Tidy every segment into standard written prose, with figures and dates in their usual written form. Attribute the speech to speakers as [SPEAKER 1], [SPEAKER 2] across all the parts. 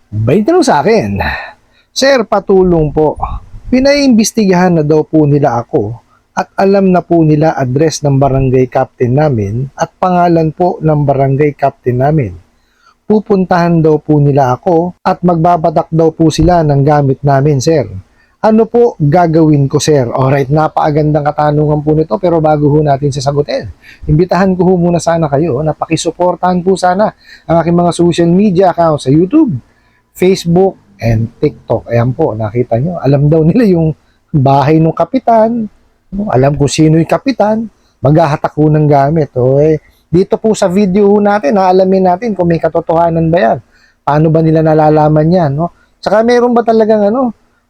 [SPEAKER 1] May tanong sa akin, Sir, patulong po. Pinaiimbestigahan na daw po nila ako at alam na po nila address ng barangay captain namin at pangalan po ng barangay captain namin. Pupuntahan daw po nila ako at magbabatak daw po sila ng gamit namin, sir. Ano po gagawin ko, sir? Alright, napakagandang katanungan po nito pero bago ho natin sasagutin, imbitahan ko ho muna sana kayo na pakisuportahan po sana ang aking mga social media accounts sa YouTube, Facebook, and TikTok. Ayan po, nakita nyo. Alam daw nila yung bahay ng kapitan. Alam kung sino yung kapitan. Maghahatak ho ng gamit. O, dito po sa video ho natin, alamin natin kung may katotohanan ba yan. Paano ba nila nalalaman yan? No? Saka meron ba talagang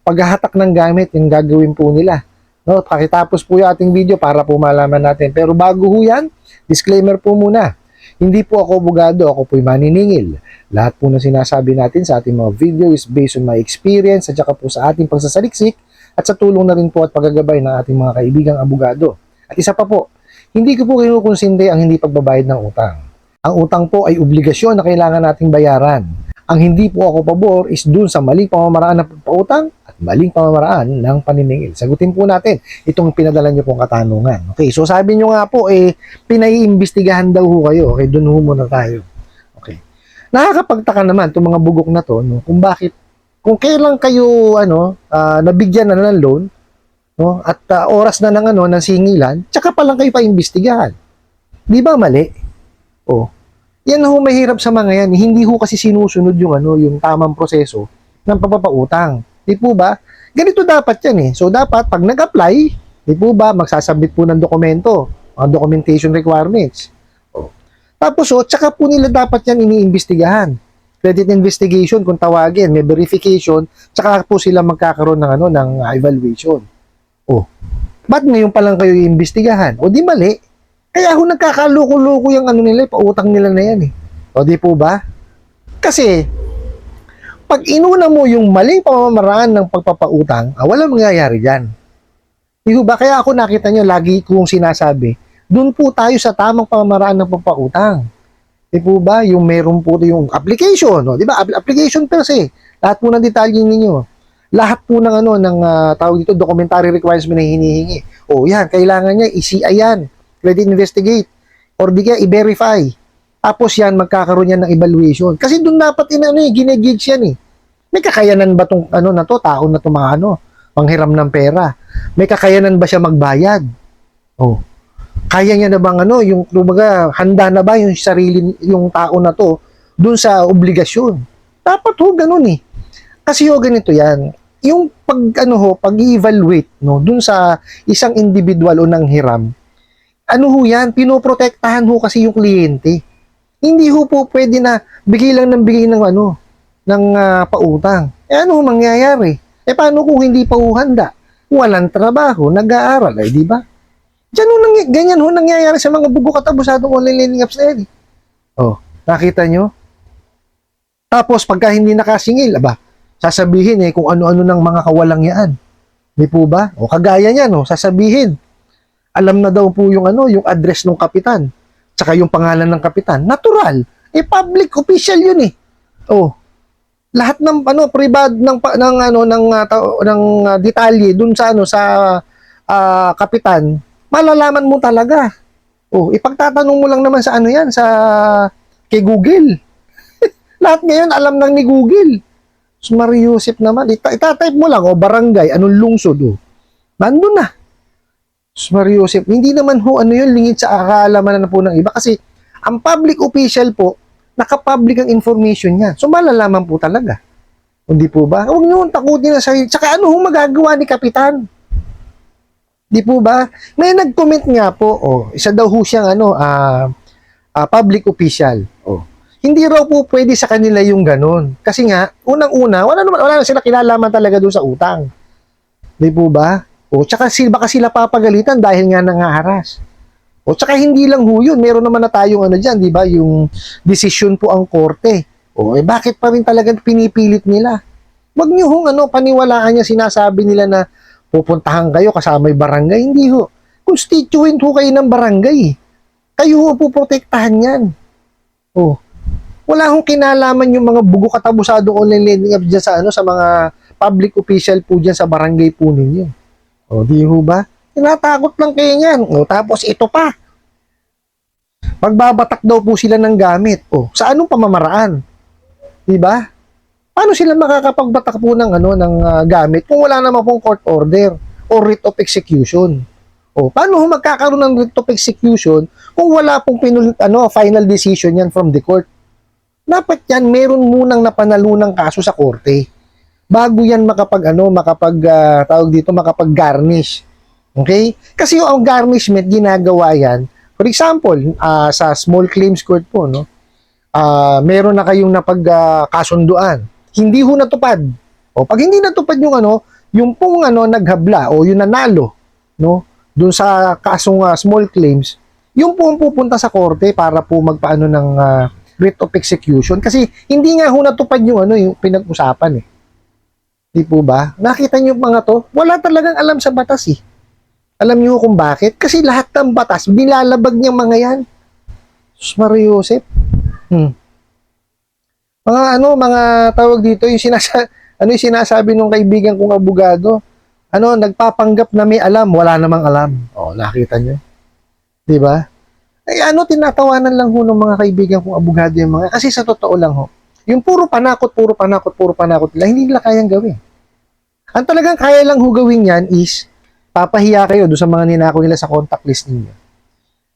[SPEAKER 1] paghahatak ng gamit yung gagawin po nila? No? Pakitapos po yung ating video para po malaman natin. Pero bago ho yan, disclaimer po muna. Hindi po ako abogado, ako po'y maniningil. Lahat po na sinasabi natin sa ating mga video is based on my experience at saka po sa ating pagsasaliksik at sa tulong na rin po at paggagabay ng ating mga kaibigang abogado. At isa pa po, hindi ko po kinukonsinte ang hindi pagbabayad ng utang. Ang utang po ay obligasyon na kailangan nating bayaran. Ang hindi po ako pabor is dun sa maling pamamaraan ng pagpautang at maling pamamaraan ng paniningil. Sagutin po natin itong pinadala niyo pong katanungan. Okay, so sabi niyo nga po, pinaiimbestigahan daw ho kayo. Okay, dun ho muna tayo. Okay. Nakakapagtaka naman itong mga bugok na to, no, kung bakit, kung kailan kayo, nabigyan na ng loan, no, at oras na ng, ng singilan, tsaka pa lang kayo paimbestigahan. Di ba mali? Oh. Yan ho mahirap sa mga yan. Hindi ho kasi sinusunod yung yung tamang proseso ng pagpapautang. Di po ba? Ganito dapat yan eh. So dapat pag nag-apply, di po ba, magsasubmit po ng dokumento, mga documentation requirements. O. Tapos tsaka po nila dapat yan iniimbestigahan. Credit investigation kung tawagin, may verification, tsaka po sila magkakaroon ng ng evaluation. Oh. Ba't ngayon pa lang kayo iimbestigahan? O di mali. Kaya ako nagkakaloko-loko yung nila, pautang nila na yan eh. O di po ba? Kasi, pag inuna mo yung maling pamamaraan ng pagpapautang, walang mangyayari dyan. Di ba? Kaya ako nakita nyo, lagi kong sinasabi, dun po tayo sa tamang pamamaraan ng pagpapautang. Di po ba? Yung meron po yung application. No? Di ba? Application per se. Lahat po ng detalye ninyo. Lahat po ng tawag dito, documentary requirements na hinihingi. O yan, kailangan niya, i-CI yan. Credit investigate or di kaya i-verify. Tapos yan, magkakaroon yan ng evaluation. Kasi doon dapat ginegauge yan eh. May kakayanan ba tong tao na to mga panghiram ng pera? May kakayanan ba siya magbayad? Oh. Kaya niya na bang yung kumbaga handa na ba yung sarili yung tao na to doon sa obligasyon? Dapat ganun eh. Kasi ganito yan. Yung pag-evaluate doon sa isang individual o nang hiram, yan, pinoprotektahan kasi yung kliyente. Hindi po pwede na bigay lang ng bigay ng ng pautang. Ano mangyayari? Paano kung hindi pa handa? Walang trabaho, nag-aaral, di ba? Ganyan nangyayari sa mga bugok at abusadong online lending apps na yan. Oh, nakita nyo? Tapos pagka hindi nakasingil, sasabihin kung ano-ano ng mga kawalang yaan. Di po ba? O kagaya niyan, sasabihin, alam na daw po yung yung address ng kapitan, tsaka yung pangalan ng kapitan. Natural. Public official yun eh. Oh. Lahat ng private ng detalye dun sa sa kapitan, malalaman mo talaga. Oh, ipagtatanong mo lang naman sa yan sa kay Google. Lahat ngayon alam nang ni Google. So, Mario Yusef naman, itatype mo lang barangay, anong lungsod nandun na. Mario Yusef, hindi naman yun, lingid sa kaalaman na po ng iba. Kasi, ang public official po, nakapublic ang information niya. So, malalaman po talaga. Hindi po ba? Huwag nyo takutin na sarili. Tsaka magagawa ni Kapitan? Di po ba? May nag-comment nga po, isa daw siyang public official. Hindi raw po pwede sa kanila yung ganun. Kasi nga, unang-una, wala na sila kilalaman talaga doon sa utang. Di po ba? Tsaka baka sila papagalitan dahil nga nangaharas. Tsaka hindi lang yun. Meron naman na tayong dyan, di ba? Yung desisyon po ang korte. Bakit pa rin talagang pinipilit nila? Wag niyo paniwalaan niya sinasabi nila na pupuntahan kayo kasama yung barangay. Hindi Constituent kayo ng barangay. Kayo po protektahan yan. Wala hong kinalaman yung mga bugo katabusadong online lending apps dyan sa ano, sa mga public official po dyan sa barangay po ninyo. O, di ho ba? Tinatakot lang kayo yan. O, tapos ito pa. Magbabatak daw po sila ng gamit. O, sa anong pamamaraan? Di ba? Paano sila makakapagbatak po ng ano ng gamit kung wala naman pong court order o writ of execution? O, paano magkakaroon ng writ of execution kung wala pong final decision yan from the court? Dapat yan meron munang napanalunang kaso sa korte bago yan makapag-garnish. Okay? Kasi yung garnishment ginagawa yan, for example, sa small claims court po, no? Meron na kayong napagkasunduan. Hindi ho natupad. O pag hindi natupad yung yung pong naghabla o yung nanalo, no? Doon sa kasong small claims, yung pong pupunta sa korte para po magpaano ng writ of execution kasi hindi nga ho natupad yung yung pinag-usapan eh. Di po ba? Nakita niyo mga to, wala talagang alam sa batas eh. Alam niyo kung bakit? Kasi lahat ng batas bilalabag niyang mga yan. Sus Mario Joseph. Mga tawag dito yung yung sinasabi ng kaibigan kong abogado. Nagpapanggap na may alam, wala namang alam. Oh, nakita niyo. 'Di ba? Ay tinatawanan lang ho ng mga kaibigan kong abogado yung mga kasi sa totoo lang ho. Yung puro panakot nila, hindi nila kayang gawin. Ang talagang kaya lang ho gawin yan is papahiya kayo doon sa mga ninakaw nila sa contact list ninyo.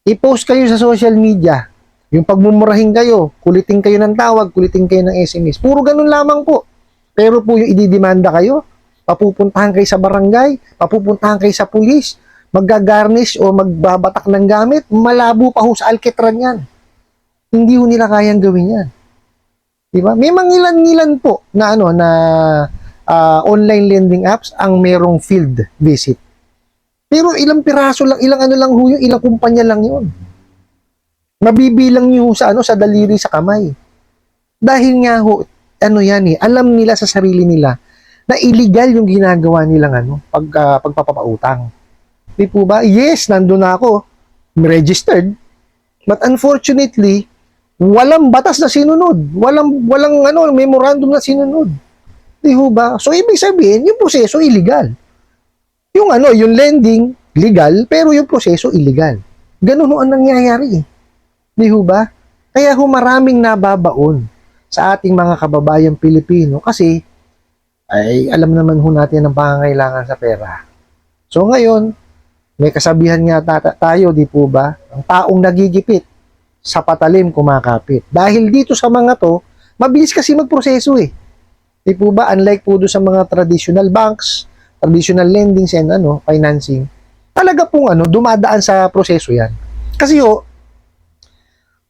[SPEAKER 1] I-post kayo sa social media. Yung pagmumurahin kayo, kulitin kayo ng tawag, kulitin kayo ng SMS. Puro ganun lamang po. Pero po yung ididimanda kayo, papupuntahan kayo sa barangay, papupuntahan kayo sa pulis, maggagarnish o magbabatak ng gamit, malabo pa ho sa alketran yan. Hindi ho nila kayang gawin yan. Diba? May mangilan-ngilan po na online lending apps ang merong field visit. Pero ilang piraso lang, ilang ho yun, ilang kumpanya lang yun. Mabibilang niyo sa sa daliri sa kamay. Dahil nga ho, alam nila sa sarili nila na illegal yung ginagawa nilang pagpapautang. Di po ba? Yes, nandun na ako, registered. But unfortunately, walang batas na sinunod. Walang memorandum na sinunod. Di ho ba? So ibig sabihin, yung proseso illegal. Yung lending legal, pero yung proseso illegal. Ganun ho ang nangyayari. Di ho ba? Kaya ho maraming nababaon sa ating mga kababayang Pilipino kasi ay alam naman ho natin ang pangangailangan sa pera. So ngayon, may kasabihan nga tayo, di po ba? Ang taong nagigipit sa patalim kumakapit. Dahil dito sa mga to, mabilis kasi magproseso eh. Di po ba? Unlike po doon sa mga traditional banks, traditional lendings and financing, talaga pong dumadaan sa proseso yan. Kasi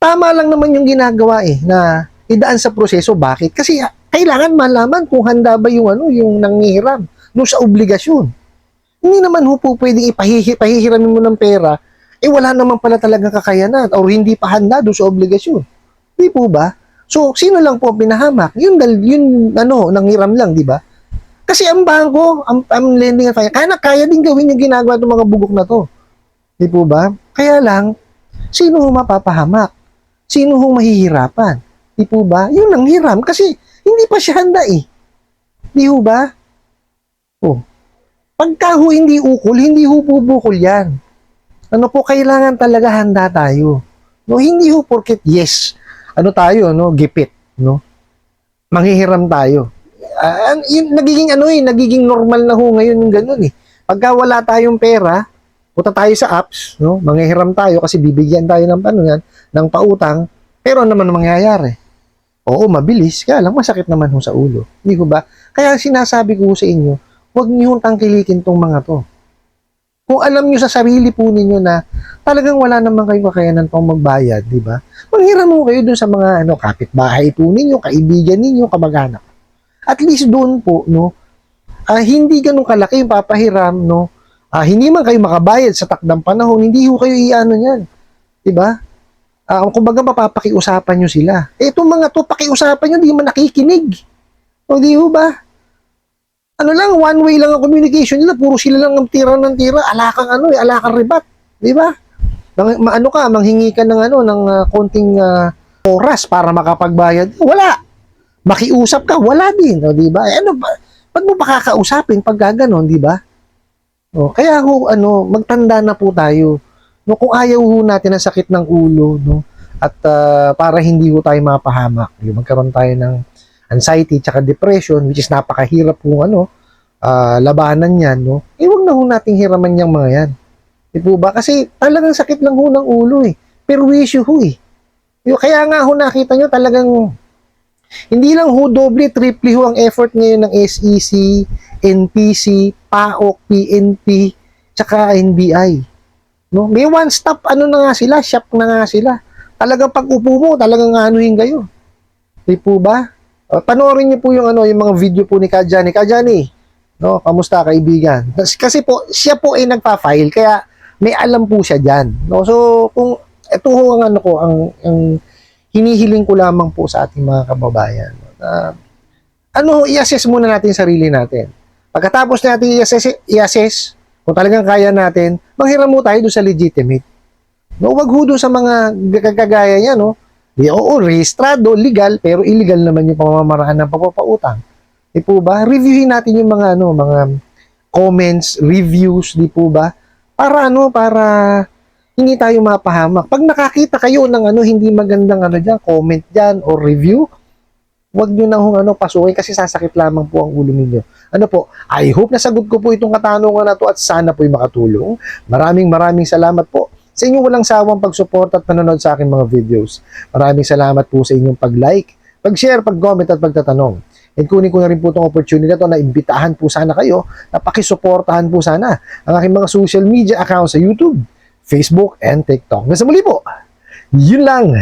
[SPEAKER 1] tama lang naman yung ginagawa na idaan sa proseso. Bakit? Kasi kailangan malaman kung handa ba yung nangihiram doon sa obligasyon. Hindi naman ho po pwedeng ipahihiramin mo ng pera, wala naman pala talagang kakayanan or hindi pa handa doon sa obligasyon. Di po ba? So, sino lang po pinahamak? Yun nanghiram lang, di ba? Kasi ang bangko, ang lending and finance, kaya din gawin yung ginagawa ng mga bugok na to. Di po ba? Kaya lang, sino ho mapapahamak? Sino ho mahihirapan? Di po ba? Yun ang hiram kasi hindi pa siya handa eh. Di ho ba? Pagka ho hindi ukol, hindi ho bubukol yan. Kailangan talaga handa tayo. Hindi ho porket yes, gipit, manghihiram tayo. Nagiging normal na ho ngayon yung ganun eh. Pagka wala tayong pera, punta tayo sa apps, manghihiram tayo kasi bibigyan tayo ng pautang, pero ano naman mangyayari? Oo, mabilis, kaya lang masakit naman ho sa ulo. Hindi ko ba? Kaya sinasabi ko sa inyo, huwag niyo tangkilikin tong mga to. Kung alam niyo sa sarili po ninyo na talagang wala naman kayong kakayanan pang magbayad, di ba? Manghiram mo kayo dun sa mga kapitbahay po ninyo, kaibigan ninyo, kamag-anak. At least doon po, hindi ganun kalaki yung papahiram, hindi man kayo makabayad sa takdang panahon, hindi ho kayo niyan. Di ba? Kumbaga mapapakiusapan nyo sila. Itong mga to, pakiusapan nyo, di man nakikinig. O di ho ba? One way lang ang communication nila, puro sila lang ng tira, alakang ribat. Di ba? Manghingi ka ng konting oras para makapagbayad? Wala. Makiusap ka, wala din, o, di ba? Ano ba? Ba't mo pa kakausapin pag gaganon, di ba? O, kaya ho, magtanda na po tayo. No, kung ayaw ho natin ang sakit ng ulo, no, at para hindi ho tayo mapahamak, magkaroon tayo ng anxiety tsaka depression, which is napakahirap po labanan yan, no? Huwag na ho nating hiraman yung mga yan. Di po ba? Kasi talagang sakit lang ho ng ulo eh. Perwisyo ho eh. Kaya nga ho nakita nyo talagang hindi lang ho doble, triple ho ang effort ngayon ng SEC, NPC, PAOK, PNP, tsaka NBI. No? May one-stop na nga sila, shop na nga sila. Talagang pag upo mo, talagang anuhin kayo. Di po ba? Panoorin niyo po yung mga video po ni Kajani. Kajani, no, kamusta kaibigan? Kasi po siya po ay nagpa-file kaya may alam po siya diyan. No? So kung ito ho ang ang hinihiling ko lamang po sa ating mga kababayan. I-assess muna natin sarili natin. Pagkatapos natin i-assess kung talagang kaya natin, manghiram mo tayo doon sa legitimate. No, wag ho doon sa mga kagaya niya, no? Oo, rehistrado, legal, pero illegal naman yung pamamaraan ng pagpapautang. Di po ba? Reviewin natin yung mga mga comments, reviews, di po ba? Para para hindi tayo mapahamak. Pag nakakita kayo ng hindi magandang diyan, comment diyan or review, wag niyo na pasukin kasi sasakit lamang po ang ulo ninyo. I hope nasagot ko po itong katanungan na to at sana po'y makatulong. Maraming salamat po sa inyong walang sawang pagsuporta at panonood sa aking mga videos. Maraming salamat po sa inyong pag-like, pag-share, pag-comment at pagtatanong. And kunin ko na rin po itong opportunity na to na imbitahan po sana kayo na pakisuportahan po sana ang aking mga social media accounts sa YouTube, Facebook, and TikTok. Nasa muli po, yun lang.